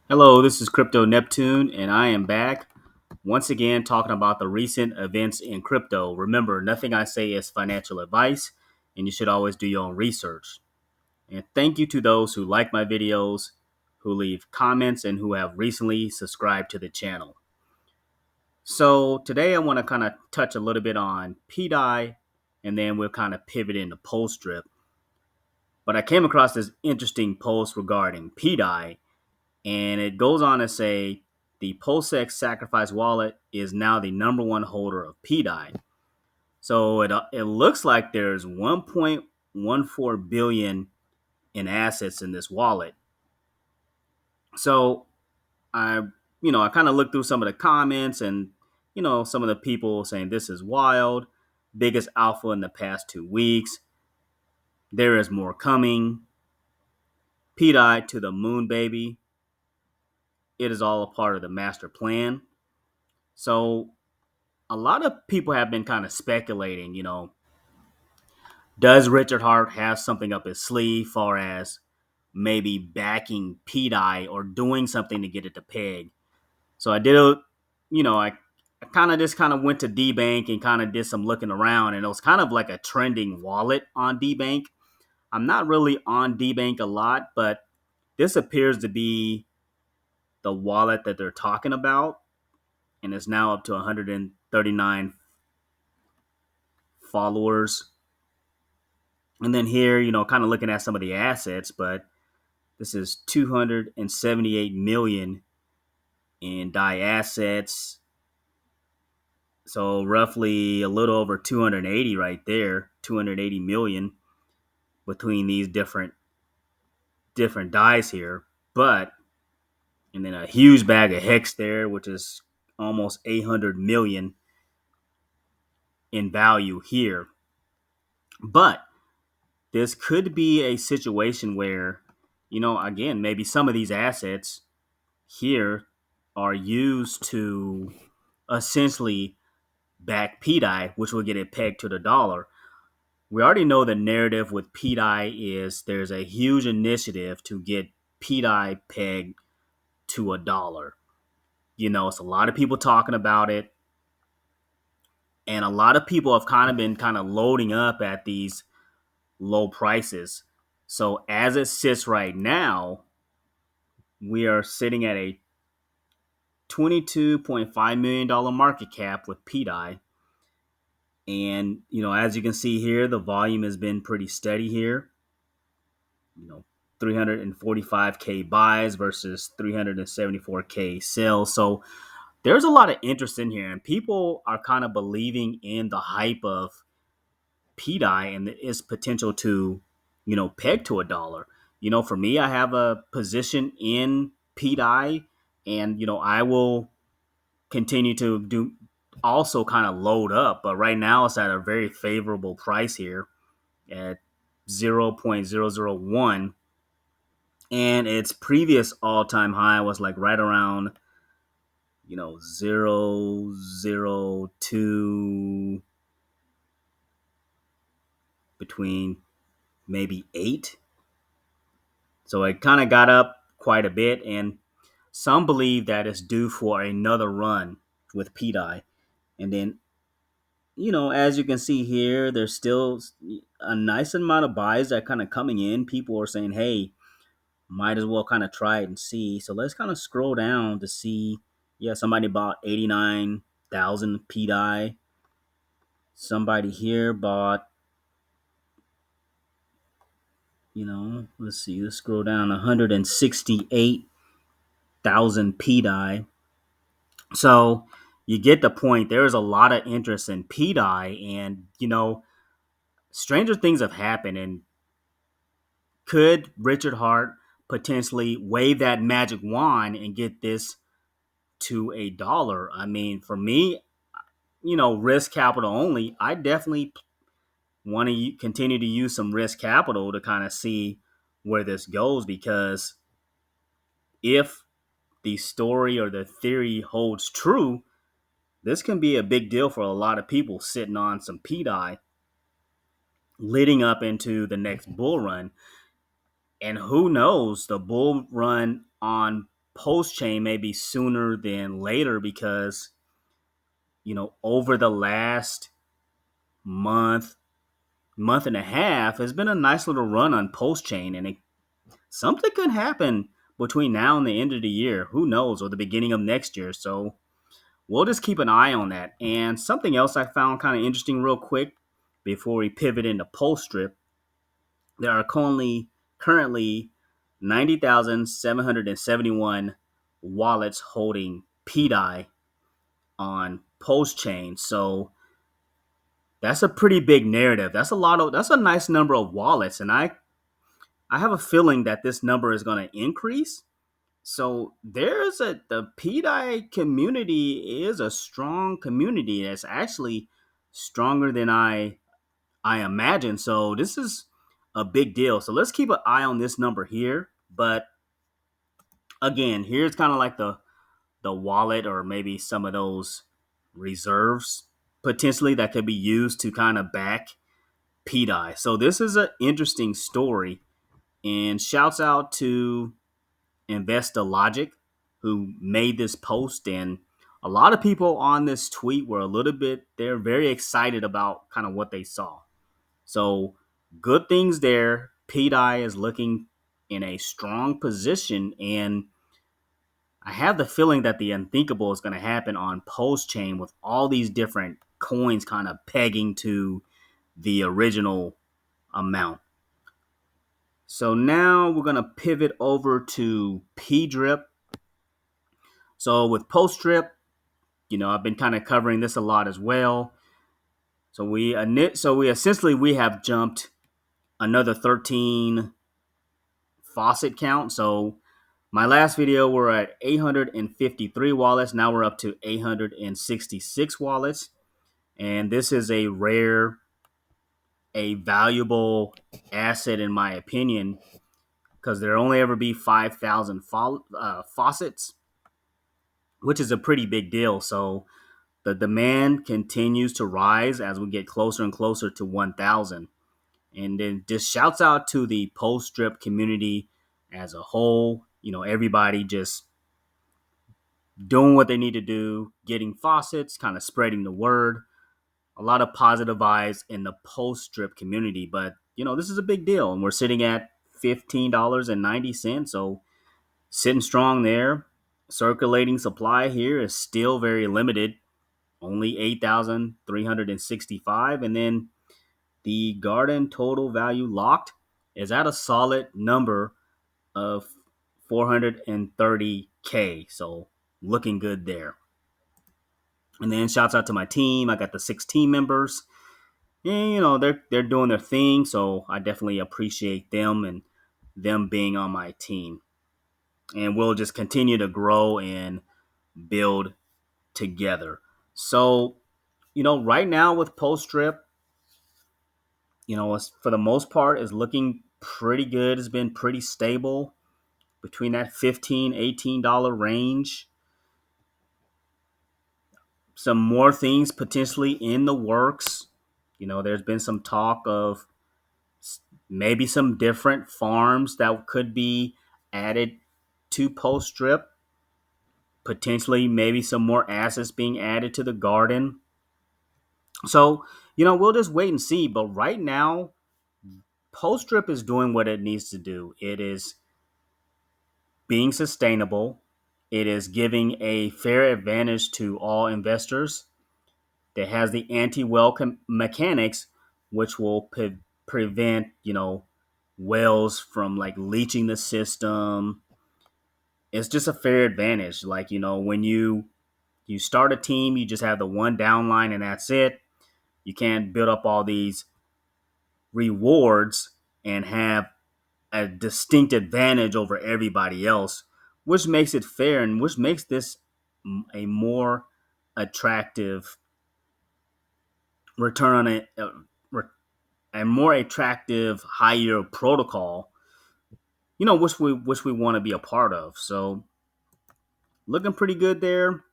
Hello, this is Crypto Neptune, and I am back once again talking about the recent events in crypto. Remember, nothing I say is financial advice, and you should always do your own research. And thank you to those who like my videos, who leave comments, and who have recently subscribed to the channel. So, today I want to kind of touch a little bit on PDAI, and then we'll kind of pivot into Poststrip. But I came across this interesting post regarding PDAI, and it goes on to say the POSEX Sacrifice wallet is now the number one holder of PDAI. So it looks like there's 1.14 billion in assets in this wallet. So I I kind of looked through some of the comments and some of the people saying this is wild, biggest alpha in the past 2 weeks. There is more coming. PDAI to the moon, baby. It is all a part of the master plan. So a lot of people have been kind of speculating, does Richard Hart have something up his sleeve, far as maybe backing PDI or doing something to get it to peg? So I did I kind of went to DBank and kind of did some looking around, and it was kind of like a trending wallet on DBank. I'm not really on DBank a lot, but this appears to be the wallet that they're talking about, and it's now up to 139 followers. And then here, kind of looking at some of the assets, but this is 278 million in DAI assets. So roughly a little over 280 right there, 280 million between these different DAIs here. But and then a huge bag of hex there, which is almost 800 million in value here. But this could be a situation where, again, maybe some of these assets here are used to essentially back PDI, which will get it pegged to the dollar. We already know the narrative with PDI is there's a huge initiative to get PDI pegged to a dollar. It's a lot of people talking about it, and a lot of people have kind of been kind of loading up at these low prices. So as it sits right now, we are sitting at a $22.5 million market cap with PDI. And, as you can see here, the volume has been pretty steady here. 345K buys versus 374K sales. So there's a lot of interest in here, and people are kind of believing in the hype of PDI and its potential to, peg to a dollar. For me, I have a position in PDI, and, I will continue to do also kind of load up, but right now it's at a very favorable price here at 0.001, and its previous all-time high was like right around 0.002, between maybe 8. So it kind of got up quite a bit, and some believe that it's due for another run with PDI. And then as you can see here, there's still a nice amount of buys that kind of coming in. People are saying, hey, might as well kind of try it and see. So let's kind of scroll down to see. Yeah, somebody bought 89,000 PDI. Somebody here bought, let's see, let's scroll down, 168,000 PDI. So you get the point. There is a lot of interest in PDI, and, stranger things have happened. And could Richard Hart potentially wave that magic wand and get this to a dollar? I mean, for me, risk capital only, I definitely want to continue to use some risk capital to kind of see where this goes, because if the story or the theory holds true, this can be a big deal for a lot of people sitting on some PDI leading up into the next bull run. And who knows, the bull run on post chain maybe sooner than later because, over the last month, month and a half, has been a nice little run on post chain, and something could happen between now and the end of the year. Who knows, or the beginning of next year. So we'll just keep an eye on that. And something else I found kind of interesting, real quick, before we pivot into Poststrip, there are currently 90,771 wallets holding PDAI on post chain. So that's a pretty big narrative. That's a nice number of wallets, and I have a feeling that this number is going to increase. So the PDAI community is a strong community. It's actually stronger than I imagined. So this is a big deal. So let's keep an eye on this number here. But again, here's kind of like the wallet, or maybe some of those reserves potentially that could be used to kind of back PDAI. So this is an interesting story. And shouts out to Logic, who made this post. And a lot of people on this tweet were they're very excited about kind of what they saw. So good things there. PDAI is looking in a strong position, and I have the feeling that the unthinkable is going to happen on post chain with all these different coins kind of pegging to the original amount. So now we're going to pivot over to PDRIP. So with Poststrip, I've been kind of covering this a lot as well. So we have jumped another 13 faucet count. So my last video, we're at 853 wallets. Now we're up to 866 wallets. And this is a valuable asset in my opinion, because there only ever be 5,000 faucets, which is a pretty big deal. So the demand continues to rise as we get closer and closer to 1,000. And then just shouts out to the Poststrip community as a whole. Everybody just doing what they need to do, getting faucets, kind of spreading the word. A lot of positive vibes in the Poststrip community. But, this is a big deal. And we're sitting at $15.90. So sitting strong there. Circulating supply here is still very limited. Only 8,365. And then the Garden total value locked is at a solid number of 430K. So looking good there. And then shouts out to my team. I got the 6 team members. And, they're doing their thing. So I definitely appreciate them and them being on my team. And we'll just continue to grow and build together. So, right now with Poststrip, for the most part, is looking pretty good. It's been pretty stable between that $15, $18 range. Some more things potentially in the works. There's been some talk of maybe some different farms that could be added to Poststrip. Potentially, maybe some more assets being added to the garden. So, we'll just wait and see. But right now, Poststrip is doing what it needs to do. It is being sustainable. It is giving a fair advantage to all investors. That has the anti-whale mechanics, which will prevent, whales from like leaching the system. It's just a fair advantage. Like, when you start a team, you just have the one downline and that's it. You can't build up all these rewards and have a distinct advantage over everybody else, which makes it fair and which makes this a more attractive return on it, a more attractive higher protocol, which we want to be a part of. So looking pretty good there.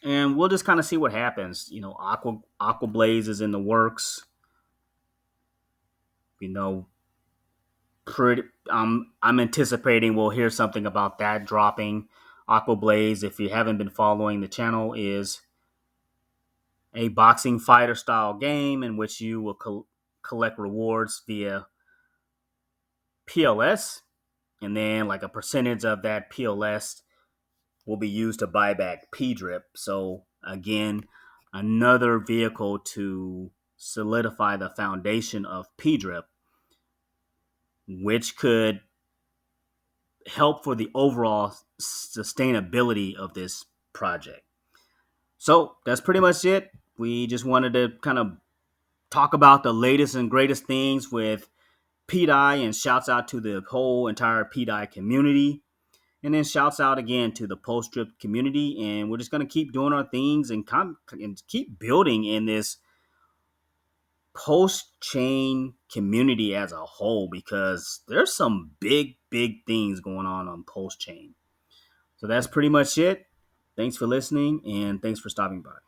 And we'll just kind of see what happens. Aqua Blaze is in the works. pretty. I'm anticipating we'll hear something about that dropping. Aqua Blaze, if you haven't been following the channel, is a boxing fighter style game in which you will collect rewards via PLS, and then like a percentage of that PLS will be used to buy back PDRIP. So again, another vehicle to solidify the foundation of PDRIP, which could help for the overall sustainability of this project. So that's pretty much it. We just wanted to kind of talk about the latest and greatest things with PDAI, and shouts out to the whole entire PDAI community. And then shouts out again to the Poststrip community. And we're just going to keep doing our things and keep building in this post-chain community as a whole, because there's some big things going on post-chain. So that's pretty much it. Thanks for listening, and thanks for stopping by.